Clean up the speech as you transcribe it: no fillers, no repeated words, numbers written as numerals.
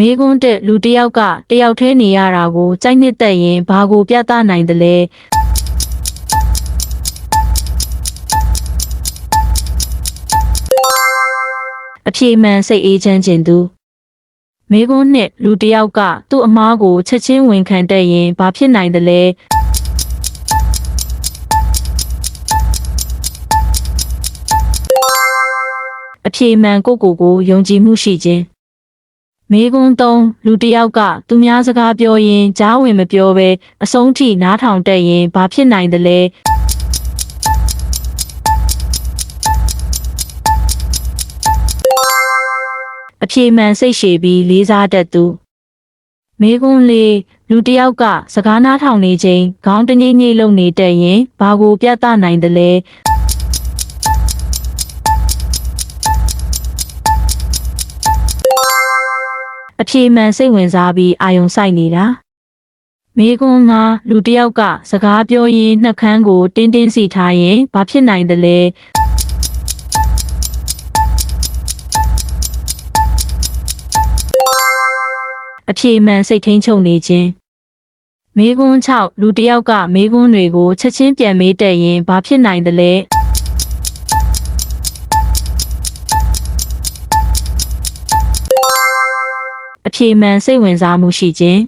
မေကွန်းတဲ့လူတစ်ယောက်ကတယောက်ထဲနေရတာကိုကြိုက်နှစ်သက်ရင်ဘာကိုပြသနိုင်တယ်လဲအပြေမှန်စိတ်အေးချမ်းခြင်းသူမေကွန်းနှစ်လူတစ်ယောက်ကသူ့အမားကိုချက်ချင်းဝန်ခံတတ်ရင်ဘာဖြစ်နိုင်တယ်လဲအပြေမှန်ကိုယုံကြည်မှုရှိခြင်းမေကွန်းသုံးလူတစ်ယောက်ကသူများစကားပြောရင်ကြားဝင်မပြောဘဲအဆုံးထိနားထောင်တတ်ရင်ဘာဖြစ်နိုင်တယ်လဲအပြေမှန်စိတ်ရှည်ပြီးလေးစားတတ်သူမေကွန်းလေးလူတစ်ယောက်ကစကားနားထောင်နေချိန်ခေါင်းတငိမ့်ငိမ့်လုံနေတတ်ရင်ဘာကိုပြသနိုင်တယ်လဲအပြေမှန်စိတ်ဝင်စားပြီးအာယုံစိုက်နေတာမေကွန်းကလူတစ်ယောက်ကစကားပြောရင်းနှက်ခမ်းကိုတင်းတင်းစီထားရင်ဘာဖြစ်နိုင်တယ်လဲအပြေမှန်စိတ်ထိန်ချုပ်နေခြင်းမေကွန်း6လူတစ်ယောက်ကမေကွန်းတွေကိုချက်ချင်းပြန်မေးတတ်ရင်ဘာဖြစ်နိုင်တယ်လဲအပြေမှန်စိတ်ဝင်စားမှုရှိခြင်း